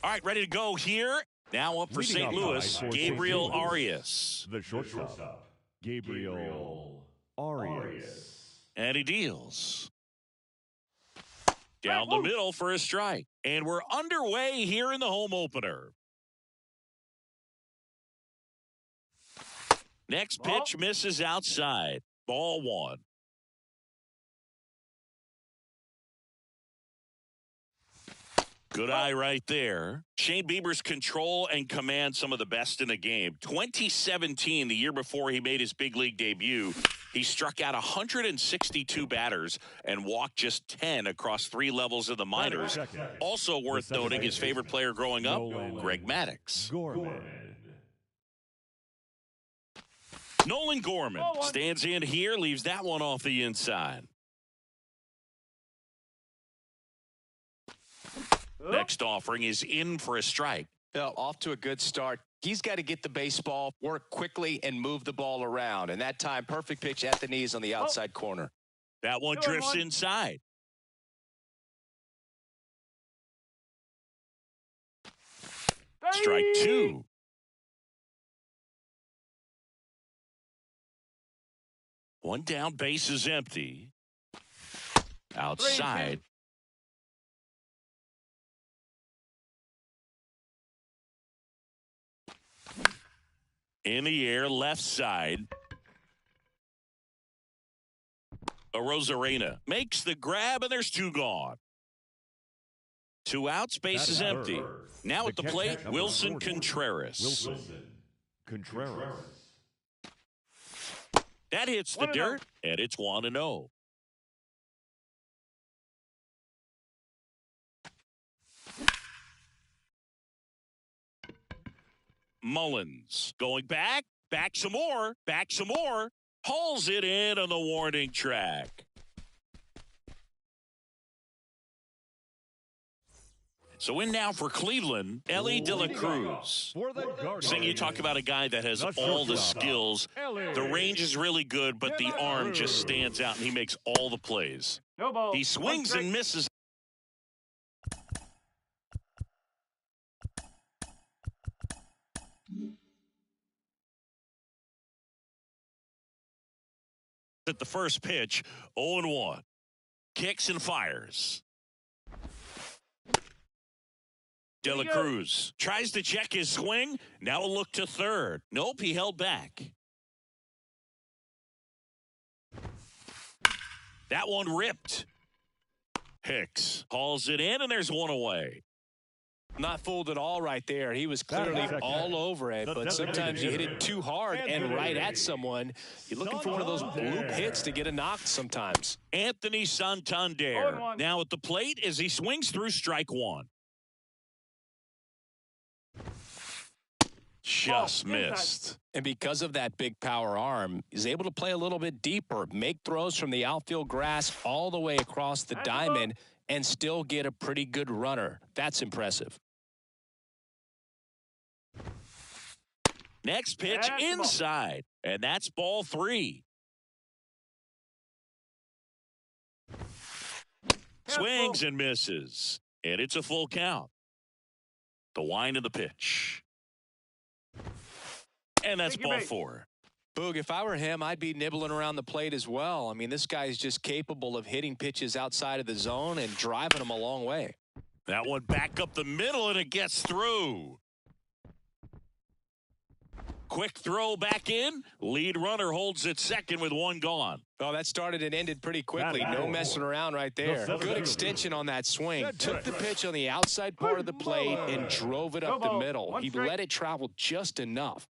All right, ready to go here. Now up for St. Louis, Gabriel Arias. The shortstop, Gabriel Arias. And he deals. Down the middle for a strike. And we're underway here in the home opener. Next pitch misses outside. Ball one. Good eye right there. Shane Bieber's control and command some of the best in the game. 2017, the year before he made his big league debut, he struck out 162 batters and walked just 10 across 3 levels of the minors. Also worth noting, his favorite player growing up, Greg Maddux. Nolan Gorman stands in here, leaves that one off the inside. Next offering is in for a strike. Well, off to a good start. He's got to get the baseball, work quickly, and move the ball around. And that time, perfect pitch at the knees on the outside corner. That one drifts inside. Strike two. One down, base is empty. Outside. In the air, left side. Arozarena makes the grab, and there's 2 gone. 2 outs, base is empty. Now at the plate, Wilson Contreras. That hits the dirt, and it's 1-0. Mullins going back some more, hauls it in on the warning track. So in now for Cleveland, Elly De La Cruz. Saying you talk about a guy that has all the skills. The range is really good, but the arm just stands out, and he makes all the plays. He swings and misses. At the first pitch, 0-1. Kicks and fires. De La Cruz tries to check his swing. Now a look to third. Nope, he held back. That one ripped. Hicks hauls it in, and there's 1 away. Not fooled at all right there. He was clearly all over it, but sometimes you hit it too hard and right at someone. You're looking for one of those bloop hits to get a knock sometimes. Anthony Santander now at the plate as he swings through strike one. Just missed. And because of that big power arm, he's able to play a little bit deeper, make throws from the outfield grass all the way across the diamond, and still get a pretty good runner. That's impressive. Next pitch inside, and that's ball 3. Swings and misses, and it's a full count. The wind of the pitch. And that's ball 4. Boog, if I were him, I'd be nibbling around the plate as well. I mean, this guy's just capable of hitting pitches outside of the zone and driving them a long way. That one back up the middle, and it gets through. Quick throw back in. Lead runner holds at second with 1 gone. Oh, that started and ended pretty quickly. No messing around right there. Good extension on that swing. Took the pitch on the outside part of the plate and drove it up the middle. He let it travel just enough.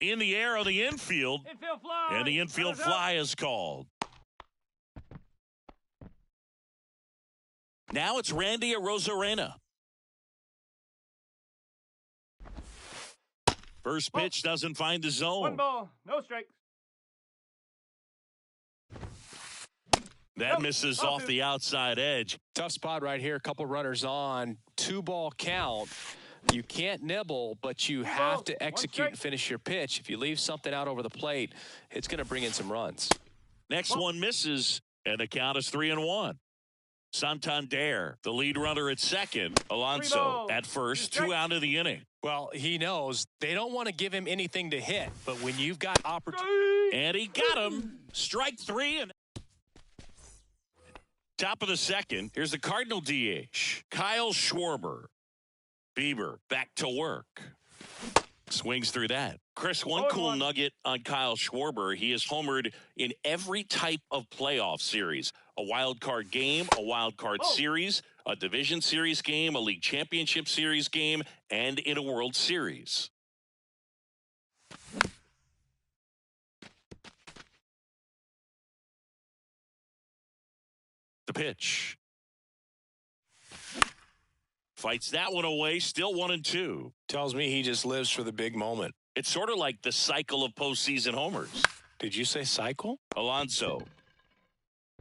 In the air on the infield, and the infield fly is called. Now it's Randy Arozarena. First pitch doesn't find the zone. 1 ball, no strikes. That misses off the outside edge. Tough spot right here. A couple runners on. 2-ball count. You can't nibble, but you have to execute and finish your pitch. If you leave something out over the plate, it's going to bring in some runs. Next one misses, and the count is 3-1. Santander, the lead runner at second. Alonso at first, 2 out of the inning. Well, he knows they don't want to give him anything to hit, but when you've got opportunity. And he got him. Strike 3 and top of the second. Here's the Cardinal DH, Kyle Schwarber. Bieber back to work. Swings through that. Chris, one cool nugget on Kyle Schwarber. He has homered in every type of playoff series. A wild card game, a wild card series, a division series game, a league championship series game, and in a World Series. The pitch. Fights that one away, still 1-2. Tells me he just lives for the big moment. It's sort of like the cycle of postseason homers. Did you say cycle? Alonso.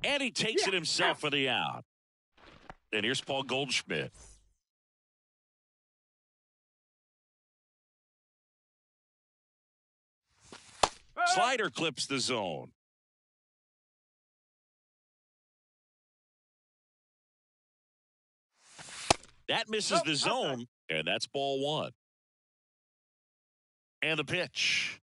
And he takes it himself for the out. And here's Paul Goldschmidt. Slider clips the zone. That misses the zone, and that's ball 1. And the pitch.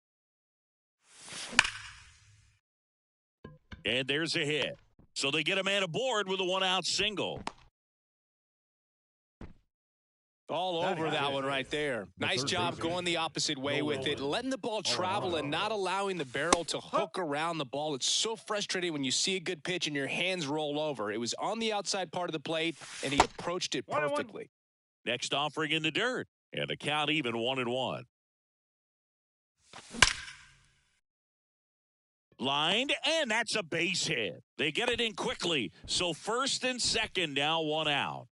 And there's a hit. So they get a man aboard with a 1-out single. All over that one right there. Nice job going the opposite way with it, letting the ball travel and not allowing the barrel to hook around the ball. It's so frustrating when you see a good pitch and your hands roll over. It was on the outside part of the plate, and he approached it perfectly. Next offering in the dirt, and the count even 1-1. Lined, and that's a base hit. They get it in quickly, so first and second now 1 out.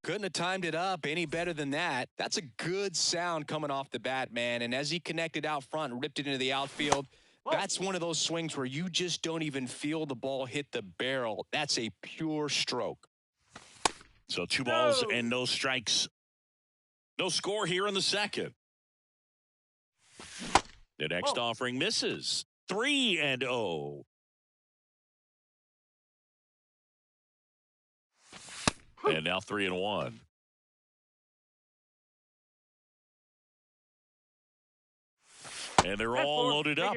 Couldn't have timed it up any better than that. That's a good sound coming off the bat, man. And as he connected out front and ripped it into the outfield, that's one of those swings where you just don't even feel the ball hit the barrel. That's a pure stroke. So 2 balls and no strikes. No score here in the second. The next offering misses. 3-0. And now 3-1. And they're all loaded up.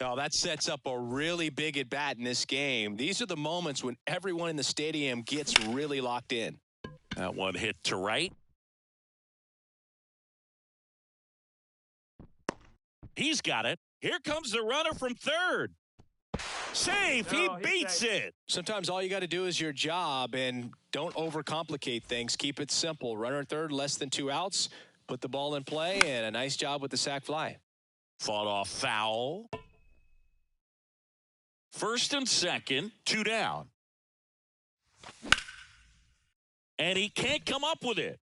Oh, that sets up a really big at-bat in this game. These are the moments when everyone in the stadium gets really locked in. That one hit to right. He's got it. Here comes the runner from third. Safe. He beats it. Sometimes all you got to do is your job, and don't overcomplicate things. Keep it simple. Runner at third, less than 2 outs. Put the ball in play, and a nice job with the sac fly. Fought off foul. First and second, 2 down. And he can't come up with it.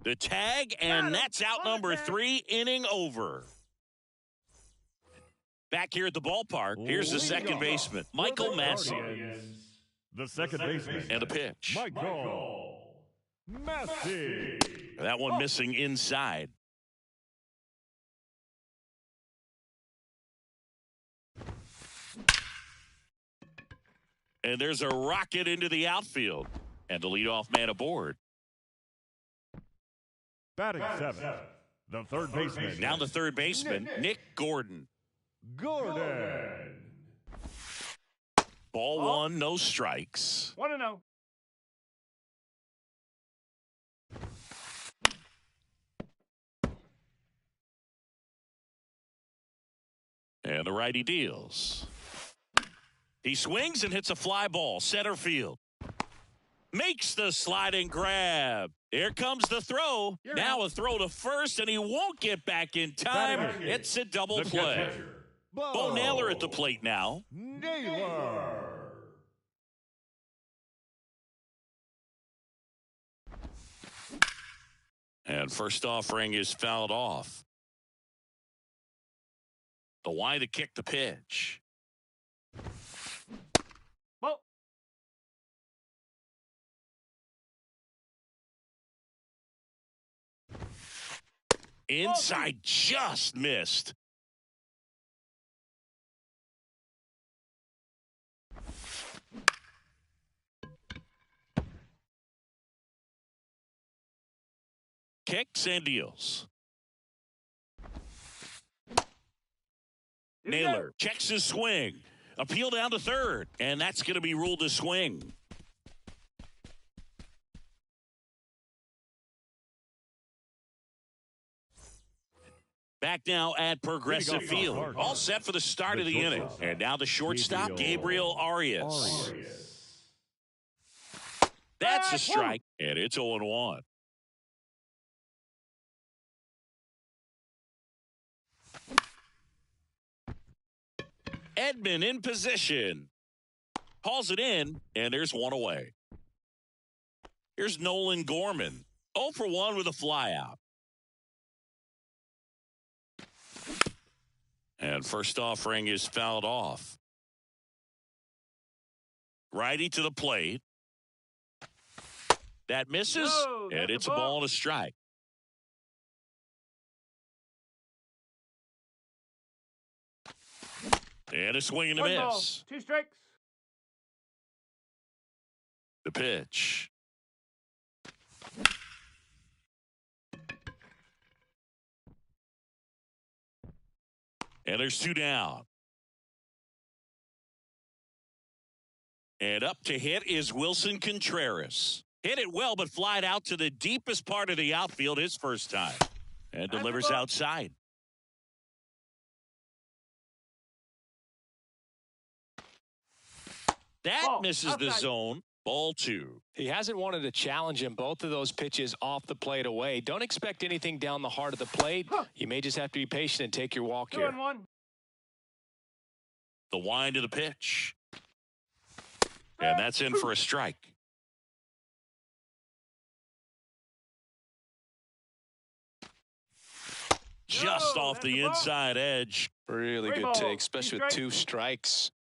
The tag, and that's out number 3, inning over. Back here at the ballpark, here's the second baseman, Michael Massey. The second baseman. And the pitch. Michael Massey. That one missing inside. And there's a rocket into the outfield. And the leadoff man aboard. Batting 7th, the third baseman. Now the third baseman, Nick Gordon. Gordon. Ball 1, no strikes. 1-0. And the righty deals. He swings and hits a fly ball, center field. Makes the sliding grab. Here comes the throw. Now a throw to first, and he won't get back in time. It's a double play. Bo Naylor at the plate now. Naylor. And first offering is fouled off. The Y to kick the pitch. Well, Inside, just missed. Kicks and deals. Naylor checks his swing. Appeal down to third, and that's going to be ruled a swing. Back now at Progressive Field. All set for the start of the inning. And now the shortstop, Gabriel Arias. That's a strike, and it's 0-1. Edman in position. Hauls it in, and there's one away. Here's Nolan Gorman. 0 for 1 with a flyout. And first offering is fouled off. Righty to the plate. That misses, and it's a ball and a strike. And a swing and a miss. Ball, 2 strikes. The pitch. And there's 2 down. And up to hit is Wilson Contreras. Hit it well, but flied out to the deepest part of the outfield his first time. And delivers outside. That misses the zone. Ball 2. He hasn't wanted to challenge him. Both of those pitches off the plate away. Don't expect anything down the heart of the plate. You may just have to be patient and take your walk here. 2-1. The wind of the pitch. And that's in for a strike. Just off the inside edge. Really good take, especially with 2 strikes.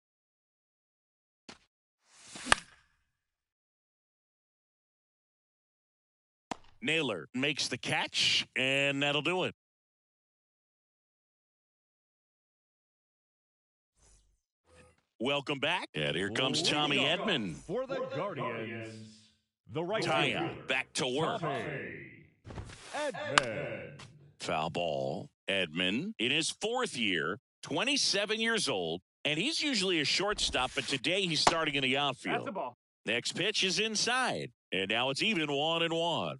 Naylor makes the catch, and that'll do it. Welcome back. And here comes Tommy Edman. For the Guardians, the right Taya back to work. Edman. Foul ball. Edman in his 4th year, 27 years old, and he's usually a shortstop, but today he's starting in the outfield. That's the ball. Next pitch is inside, and now it's even 1-1.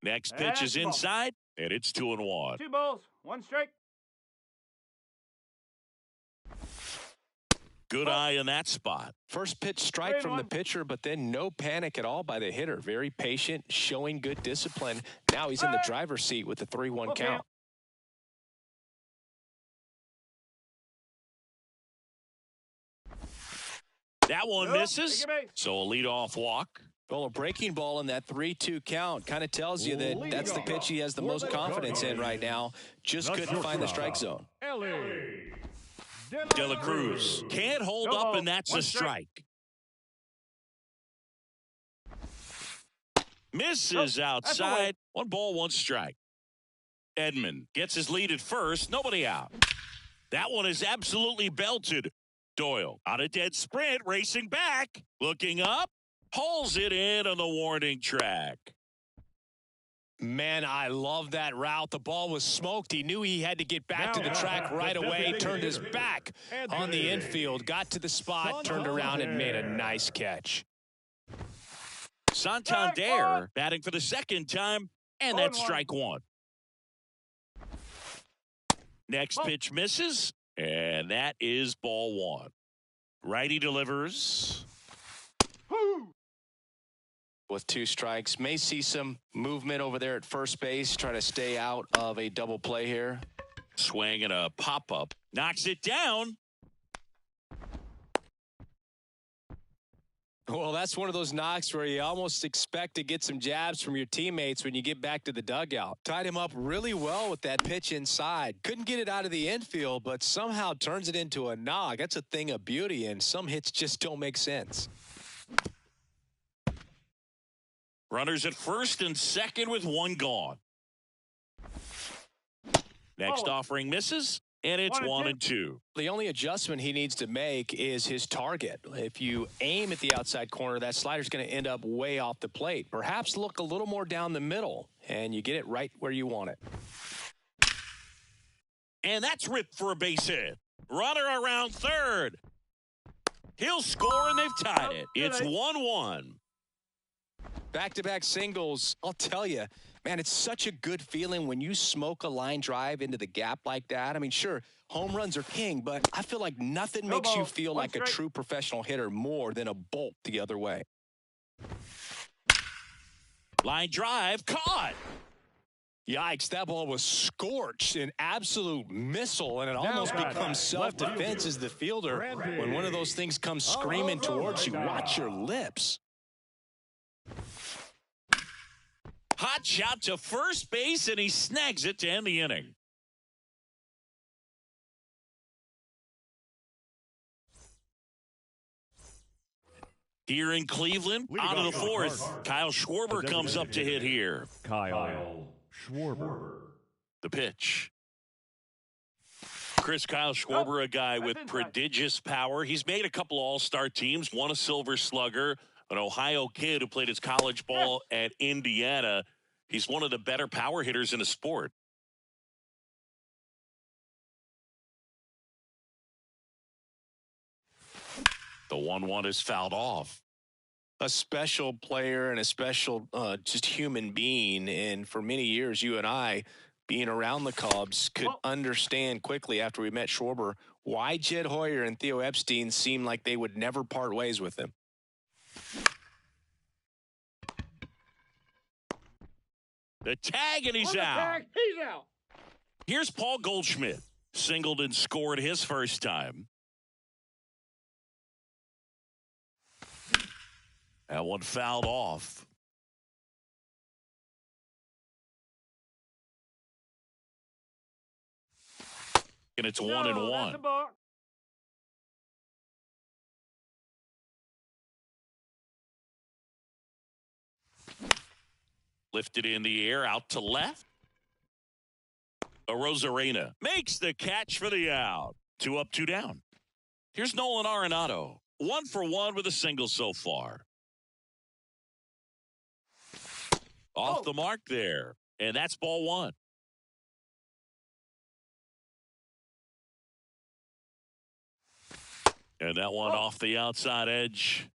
Next pitch is inside, and it's 2-1. 2 balls, 1 strike. Good eye in that spot. First pitch strike from the pitcher, but then no panic at all by the hitter. Very patient, showing good discipline. Now he's in the driver's seat with the 3-1 count. That one misses, so a leadoff walk. Well, a breaking ball in that 3-2 count kind of tells you that that's the pitch he has the most confidence in right now. Just couldn't find the strike zone. De La Cruz can't hold up, and that's a strike. Misses outside. 1 ball, 1 strike. Edman gets his lead at first. Nobody out. That one is absolutely belted. Doyle on a dead sprint, racing back. Looking up. Pulls it in on the warning track. Man, I love that route. The ball was smoked. He knew he had to get back to the track right away. Turned his back on the infield. Got to the spot, turned around, and made a nice catch. Santander batting for the 2nd time, and that's strike 1. Next pitch misses, and that is ball 1. Righty delivers. With 2 strikes, may see some movement over there at first base. Try to stay out of a double play here. Swing and a pop-up. Knocks it down. Well, that's one of those knocks where you almost expect to get some jabs from your teammates when you get back to the dugout. Tied him up really well with that pitch inside. Couldn't get it out of the infield, but somehow turns it into a knock. That's a thing of beauty, and some hits just don't make sense. Runners at first and second with 1 gone. Next offering misses, and it's 1-2. The only adjustment he needs to make is his target. If you aim at the outside corner, that slider's going to end up way off the plate. Perhaps look a little more down the middle, and you get it right where you want it. And that's ripped for a base hit. Runner around third. He'll score, and they've tied it. It's 1-1. Back-to-back singles, I'll tell you, man, it's such a good feeling when you smoke a line drive into the gap like that. I mean, sure, home runs are king, but I feel like nothing makes you feel like a true professional hitter more than a bolt the other way. Line drive, caught. Yikes, that ball was scorched, an absolute missile, and it almost becomes self-defense as the fielder. When one of those things comes screaming towards you, watch your lips. Hot shot to first base, and he snags it to end the inning. Here in Cleveland, out of the fourth, Kyle Schwarber comes up to hit here. Kyle Schwarber. The pitch. Kyle Schwarber, a guy with prodigious power. He's made a couple all-star teams, won a Silver Slugger, an Ohio kid who played his college ball at Indiana. He's one of the better power hitters in the sport. The 1-1 is fouled off. A special player and a special just human being. And for many years, you and I, being around the Cubs, could understand quickly after we met Schwarber why Jed Hoyer and Theo Epstein seemed like they would never part ways with him. The tag, and he's out. Here's Paul Goldschmidt. Singled and scored his first time. That one fouled off. And it's 1-1. Lifted in the air, out to left. Arozarena makes the catch for the out. 2 up, 2 down. Here's Nolan Arenado. 1 for 1 with a single so far. Off the mark there. And that's ball 1. And that one off the outside edge.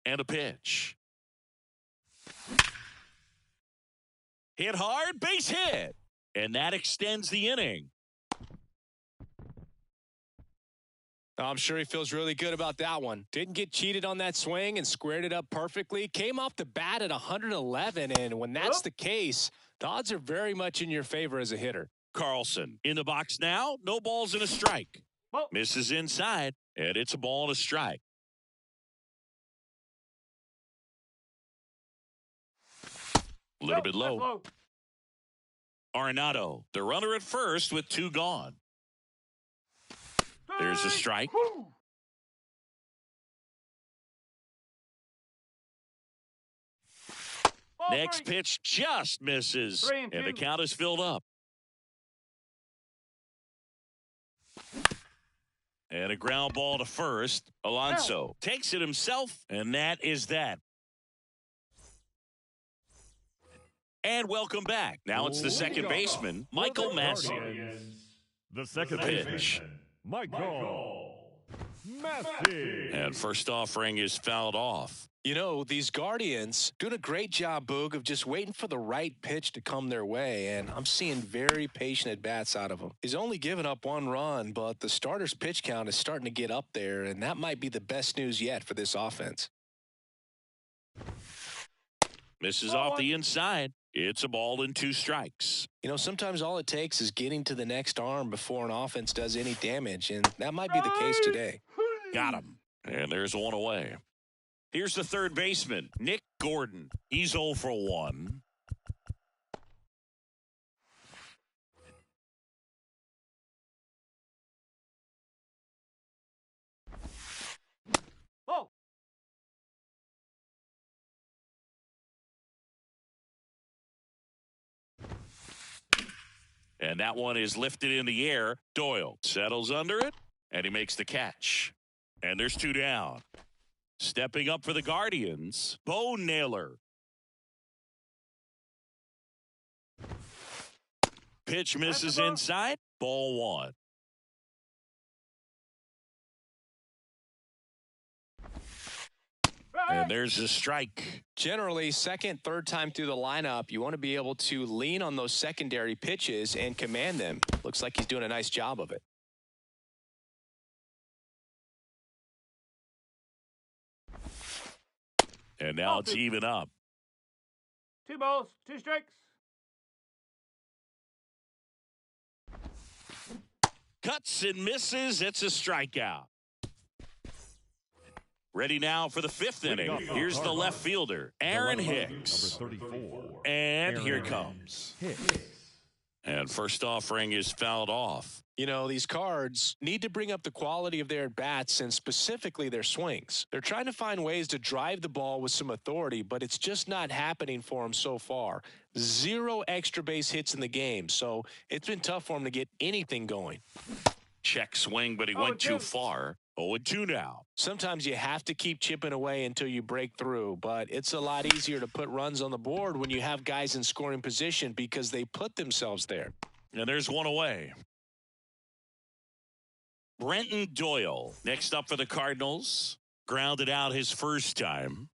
And a pitch. Hit hard, base hit. And that extends the inning. I'm sure he feels really good about that one. Didn't get cheated on that swing and squared it up perfectly. Came off the bat at 111, and when that's the case, the odds are very much in your favor as a hitter. Carlson in the box now. No balls and a strike. Misses inside, and it's a ball and a strike. A little bit low. Arenado, the runner at first with 2 gone. There's a strike. Next pitch just misses, and the count is filled up. And a ground ball to first. Alonso takes it himself, and that is that. And welcome back. Now it's the second baseman, Michael Massey. The second pitch. Michael Massey. And first offering is fouled off. You know, these Guardians doing a great job, Boog, of just waiting for the right pitch to come their way, and I'm seeing very patient at-bats out of them. He's only given up 1 run, but the starter's pitch count is starting to get up there, and that might be the best news yet for this offense. Misses off the inside. It's a ball and 2 strikes. You know, sometimes all it takes is getting to the next arm before an offense does any damage, and that might be the case today. Got him. And there's 1 away. Here's the third baseman, Nick Gordon. He's 0 for 1. And that one is lifted in the air. Doyle settles under it, and he makes the catch. And there's 2 down. Stepping up for the Guardians, Bo Naylor. Pitch misses inside. Ball 1. And there's a strike. Generally, second, third time through the lineup, you want to be able to lean on those secondary pitches and command them. Looks like he's doing a nice job of it. And now it's even up. 2 balls, 2 strikes. Cuts and misses. It's a strikeout. Ready now for the 5th inning. Here's the left fielder, Aaron Hicks. Number 34. And here comes. And first offering is fouled off. You know, these Cards need to bring up the quality of their at-bats and specifically their swings. They're trying to find ways to drive the ball with some authority, but it's just not happening for them so far. 0 extra base hits in the game, so it's been tough for them to get anything going. Check swing, but he went too far. 0-2 now. Sometimes you have to keep chipping away until you break through, but it's a lot easier to put runs on the board when you have guys in scoring position because they put themselves there. And there's one away. Brenton Doyle, next up for the Cardinals. Grounded out his first time.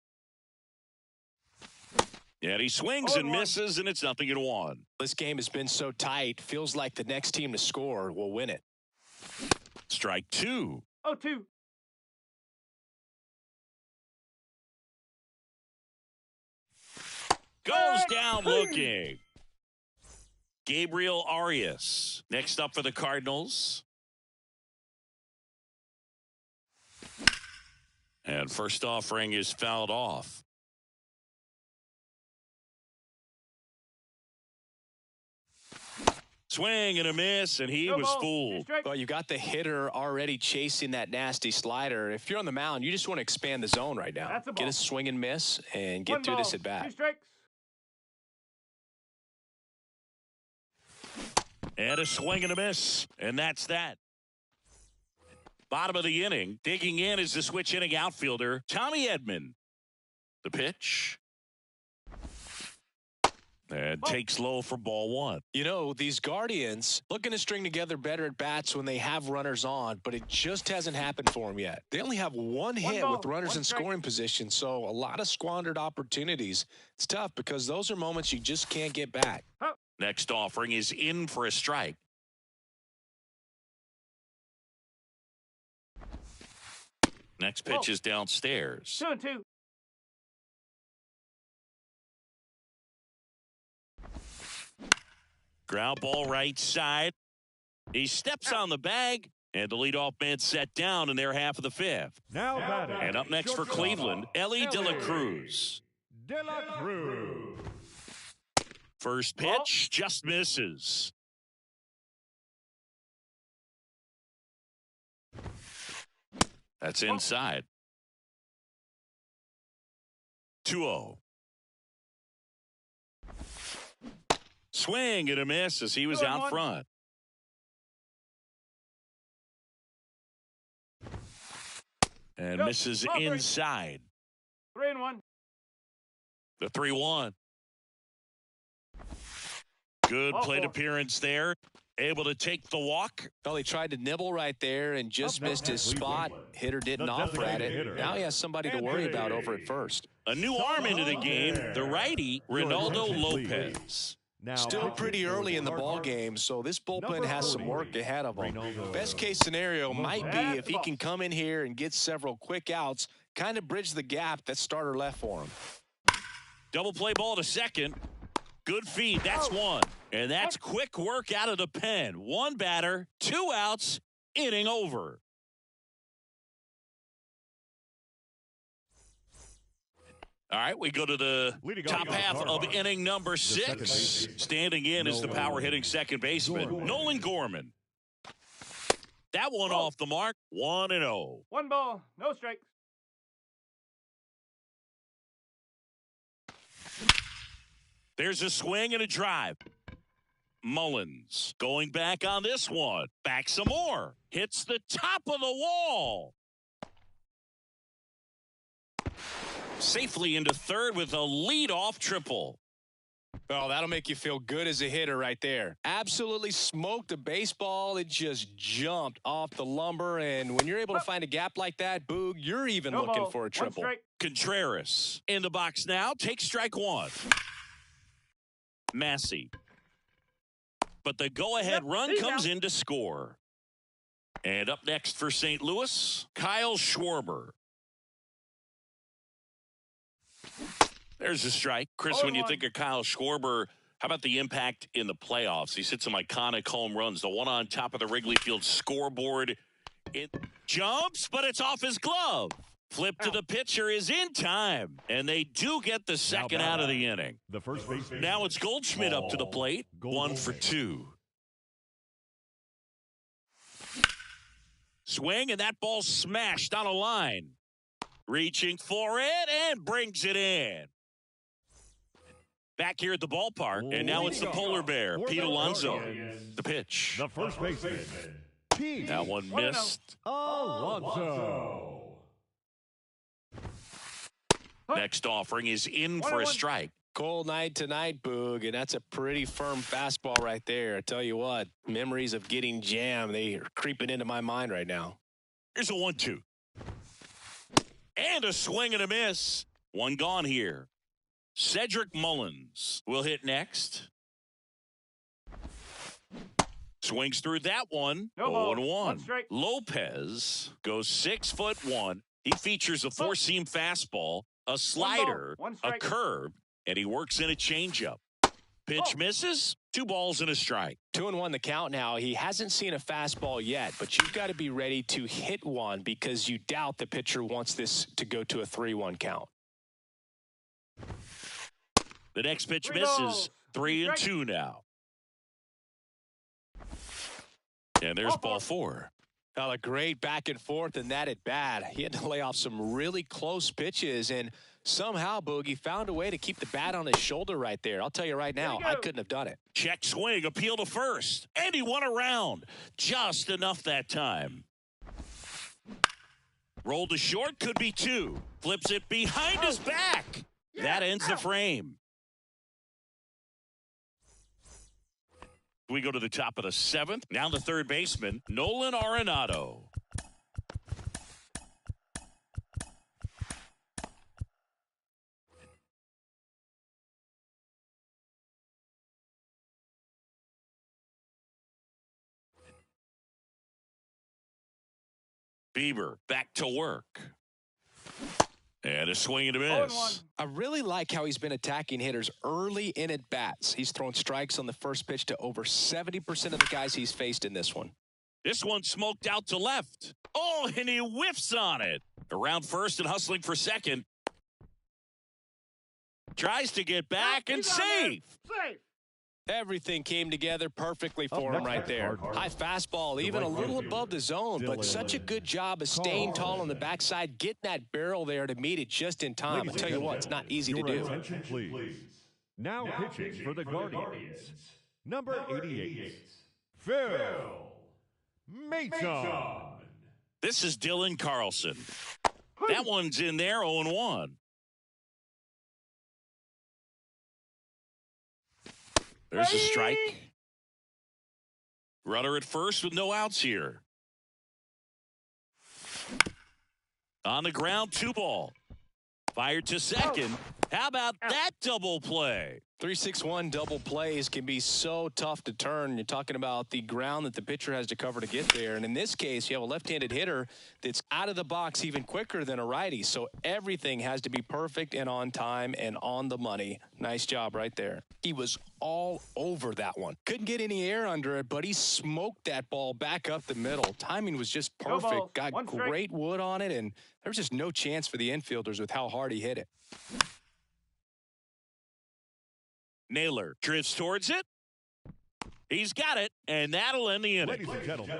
And he swings and misses, and it's 0-1. This game has been so tight, feels like the next team to score will win it. Strike 2. 0-2. Goes down looking. Gabriel Arias, next up for the Cardinals. And first offering is fouled off. Swing and a miss, and he was fooled. Well, you got the hitter already chasing that nasty slider. If you're on the mound, you just want to expand the zone right now. Get a swing and miss and get through this at bat. 2 strikes. And a swing and a miss, and that's that. Bottom of the inning, digging in is the switch inning outfielder, Tommy Edman. The pitch. And takes low for ball 1. You know, these Guardians looking to string together better at bats when they have runners on, but it just hasn't happened for them yet. They only have one hit with runners in scoring position, so a lot of squandered opportunities. It's tough because those are moments you just can't get back. Next offering is in for a strike. Next pitch is downstairs. 2-2. Ground ball right side. He steps on the bag, and the leadoff man set down in their half of the 5th. Now batting. And up next for Cleveland, Elly De La Cruz. De La Cruz. First pitch just misses. That's inside. 2-0. Swing and a miss as he was out front. And misses inside. 3-1. The 3-1. Good plate appearance there. Able to take the walk. Well, he tried to nibble right there and just missed his spot. Hitter didn't offer at it. Now he has somebody to worry about over at first. A new arm into the game. The righty, Ronaldo Lopez. Still pretty early in the ball game, so this bullpen has some work ahead of him. Best case scenario might be if he can come in here and get several quick outs, kind of bridge the gap that starter left for him. Double play ball to second. Good feed. That's one. And that's quick work out of the pen. One batter, 2 outs, inning over. All right, we go to the top half of inning number 6. Standing in is the power hitting second baseman, Nolan Gorman. That one off the mark, 1-0. 1 ball, no strikes. There's a swing and a drive. Mullins going back on this one. Back some more. Hits the top of the wall. Safely into third with a leadoff triple. Oh, that'll make you feel good as a hitter right there. Absolutely smoked a baseball. It just jumped off the lumber. And when you're able to find a gap like that, Boog, you're even looking for a triple. Contreras in the box now. Takes strike one. Massey. But the go-ahead run comes in to score. And up next for St. Louis, Kyle Schwarber. There's a strike. Chris, when you think of Kyle Schwarber, how about the impact in the playoffs? He's hit some iconic home runs. The one on top of the Wrigley Field scoreboard. It jumps, but it's off his glove. Flip to the pitcher is in time, and they do get the second out of the inning. The first baseman. Now it's Goldschmidt up to the plate. 1 for 2. Swing, and that ball smashed on a line. Reaching for it and brings it in. Back here at the ballpark, and now it's the polar bear, Pete Alonso. The pitch. The first baseman, Pete. That one missed. Alonso. Next offering is in for a strike. Cold night tonight, Boog, and that's a pretty firm fastball right there. I tell you what, memories of getting jammed, they are creeping into my mind right now. Here's a 1-2. And a swing and a miss. One gone here. Cedric Mullins will hit next. Swings through that one. 0-1. Lopez goes 6'1". He features a four-seam fastball, a slider, a curve, and he works in a changeup. Pitch misses. 2 balls and a strike. 2-1 the count now. He hasn't seen a fastball yet, but you've got to be ready to hit one because you doubt the pitcher wants this to go to a 3-1 count. The next pitch misses. 3-2 now. And there's ball 4. A great back and forth, and that at bat. He had to lay off some really close pitches, and somehow Boogie found a way to keep the bat on his shoulder right there. I'll tell you right now, I couldn't have done it. Check swing, appeal to first, and he won around. Just enough that time. Roll to short, could be 2. Flips it behind his back. That ends the frame. We go to the top of the 7th. Now the third baseman, Nolan Arenado. Bieber back to work. And a swing and a miss. I really like how he's been attacking hitters early in at bats. He's thrown strikes on the first pitch to over 70% of the guys he's faced in this one. This one smoked out to left. Oh, and he whiffs on it. Around first and hustling for second. Tries to get back and safe. Everything came together perfectly for him right there. High fastball, even a little above the zone, but such a good job of staying tall on the backside, getting that barrel there to meet it just in time. I tell you what, it's not easy to do. Attention, please. Now pitching for the Guardians, number 88, Phil Maton. This is Dylan Carlson. That one's in there, 0-1. There's a strike. Runner at first with no outs here. On the ground, 2 ball. Fired to second. How about that double play? 3-6-1 double plays can be so tough to turn. You're talking about the ground that the pitcher has to cover to get there. And in this case, you have a left-handed hitter that's out of the box even quicker than a righty. So everything has to be perfect and on time and on the money. Nice job right there. He was all over that one. Couldn't get any air under it, but he smoked that ball back up the middle. Timing was just perfect. Got great wood on it, and there was just no chance for the infielders with how hard he hit it. Naylor drifts towards it. He's got it, and that'll end the inning. Ladies and gentlemen.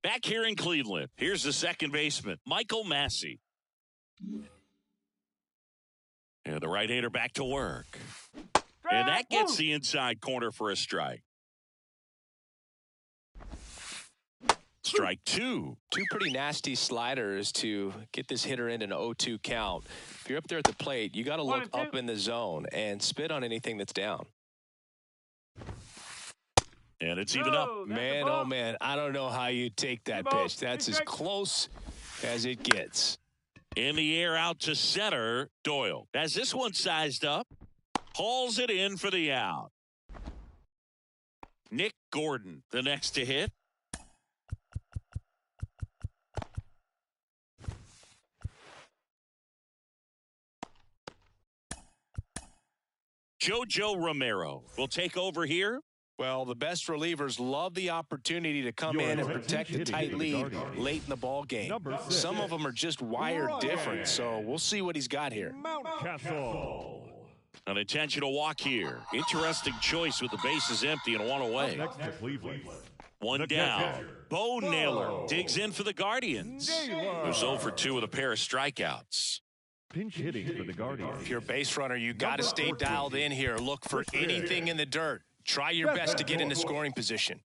Back here in Cleveland, here's the second baseman, Michael Massey. And the right-hander back to work. And that gets the inside corner for a strike. Strike two. Two pretty nasty sliders to get this hitter in an 0-2 count. If you're up there at the plate, you got to look up in the zone and spit on anything that's down. And it's even up. Man, oh man, I don't know how you take that pitch. That's as close as it gets. In the air out to center, Doyle. As this one sized up, hauls it in for the out. Nick Gordon, the next to hit. Jojo Romero will take over here. Well, the best relievers love the opportunity to come in and protect a tight lead late in the ball game. Some of them are just wired different, so we'll see what he's got here. Mountcastle. An intentional walk here. Interesting choice with the bases empty and one away. Next to Cleveland. One down. Bo Naylor digs in for the Guardians. Who's 0 for 2 with a pair of strikeouts. Pinch hitting for the Guardians. If you're a base runner, you got to stay dialed in here. Look for anything in the dirt. Try your best to get into scoring position.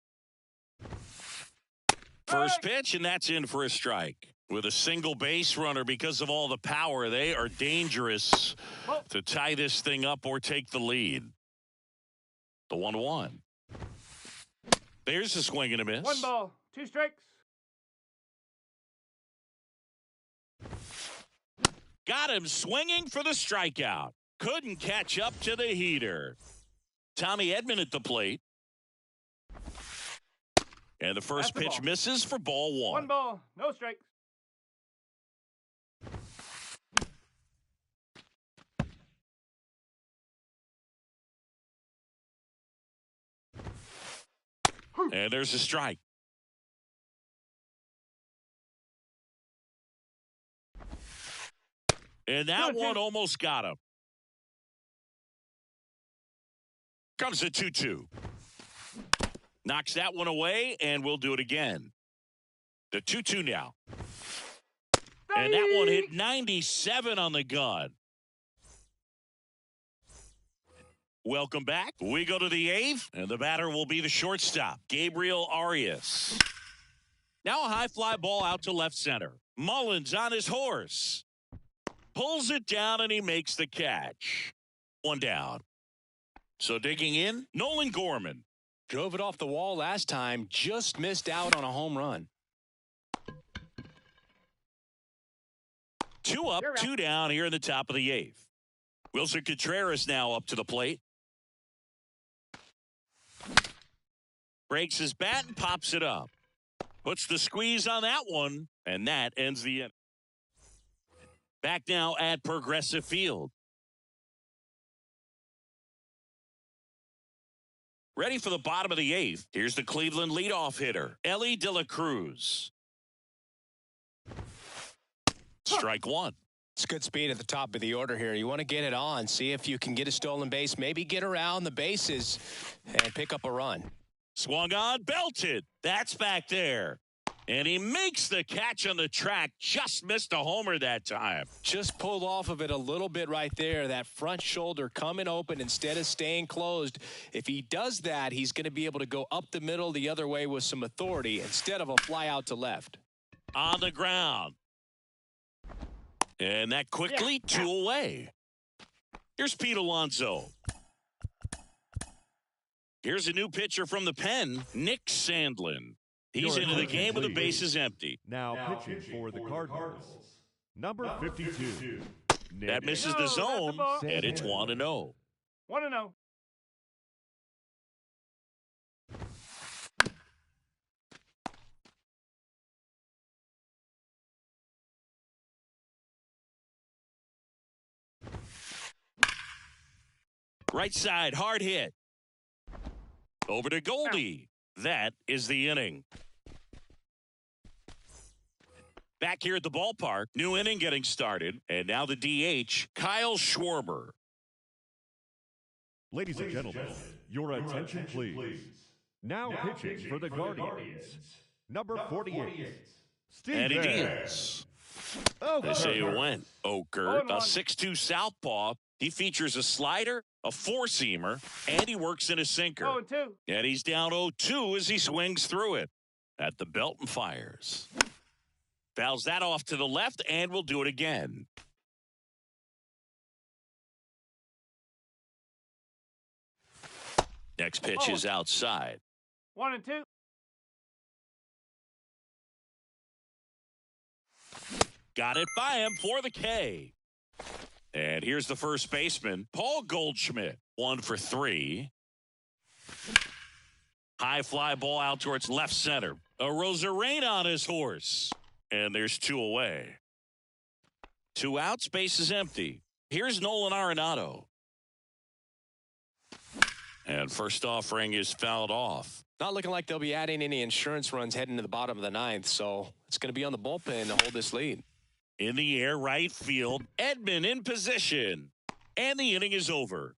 First pitch, and that's in for a strike. With a single base runner, because of all the power, they are dangerous to tie this thing up or take the lead. The 1-1. There's a swing and a miss. 1 ball, 2 strikes. Got him swinging for the strikeout. Couldn't catch up to the heater. Tommy Edman at the plate. And the first pitch misses for ball 1. 1 ball, no strikes. And there's a strike. And that one almost got him. Comes a 2-2. Knocks that one away, and we'll do it again. The 2-2 now. And that one hit 97 on the gun. Welcome back. We go to the 8th, and the batter will be the shortstop, Gabriel Arias. Now a high fly ball out to left center. Mullins on his horse. Pulls it down, and he makes the catch. One down. So digging in, Nolan Gorman. Drove it off the wall last time, just missed out on a home run. 2 up, 2 down here in the top of the 8th. Wilson Contreras now up to the plate. Breaks his bat and pops it up. Puts the squeeze on that one, and that ends the inning. Back now at Progressive Field. Ready for the bottom of the 8th. Here's the Cleveland leadoff hitter, Elly De La Cruz. Strike 1. It's good speed at the top of the order here. You want to get it on, see if you can get a stolen base, maybe get around the bases and pick up a run. Swung on, belted. That's back there. And he makes the catch on the track. Just missed a homer that time. Just pulled off of it a little bit right there. That front shoulder coming open instead of staying closed. If he does that, he's going to be able to go up the middle the other way with some authority instead of a fly out to left. On the ground. And that quickly 2 away. Here's Pete Alonso. Here's a new pitcher from the pen, Nick Sandlin. He's into the game with the bases empty. Now pitching for the Cardinals. Number 52. That misses the zone, and it's 1-0. 1-0. Right side, hard hit. Over to Goldie. That is the inning. Back here at the ballpark, new inning getting started. And now the DH, Kyle Schwarber. Ladies and gentlemen, your attention please. Now pitching for the Guardians. Number 48. Eddie Diaz. They say it went. Oker, a 6'2 southpaw, He features a slider, a four-seamer, and he works in a sinker. 0-2. And he's down 0-2 as he swings through it at the belt and fires. Fouls that off to the left, and will do it again. Next pitch is outside. 1-2. Got it by him for the K. And here's the first baseman, Paul Goldschmidt. 1 for 3. High fly ball out towards left center. A Rosarena on his horse. And there's 2 away. 2 outs, base is empty. Here's Nolan Arenado. And first offering is fouled off. Not looking like they'll be adding any insurance runs heading to the bottom of the 9th, so it's going to be on the bullpen to hold this lead. In the air, right field. Edman in position. And the inning is over.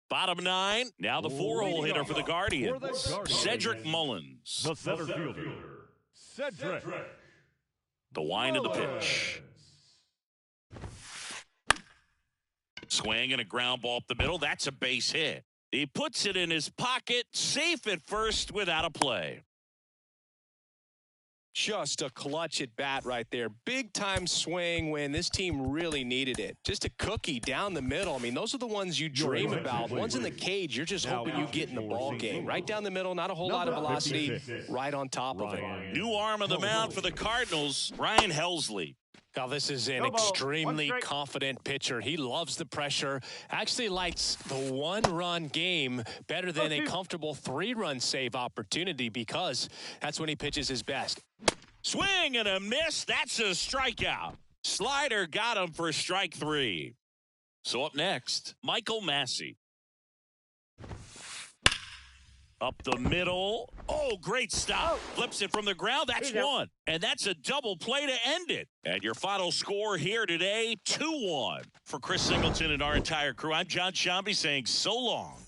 Bottom 9. Now the 4-hole hitter for the Guardians. Cedric Mullins. The center fielder, Cedric. The wind of the pitch. Swing and a ground ball up the middle. That's a base hit. He puts it in his pocket, safe at first without a play. Just a clutch at bat right there. Big time swing when this team really needed it. Just a cookie down the middle. I mean, those are the ones you dream about. Ones in the cage, you're just hoping you get in the ball game. Right down the middle, not a whole lot of velocity, right on top of it. New arm of the mound for the Cardinals, Ryan Helsley. Now, this is an extremely confident pitcher. He loves the pressure. Actually likes the one-run game better than a comfortable 3-run save opportunity because that's when he pitches his best. Swing and a miss. That's a strikeout. Slider got him for strike 3. So up next, Michael Massey. Up the middle. Oh, great stop. Flips it from the ground. That's 1. And that's a double play to end it. And your final score here today, 2-1. For Chris Singleton and our entire crew, I'm John Shambi saying so long.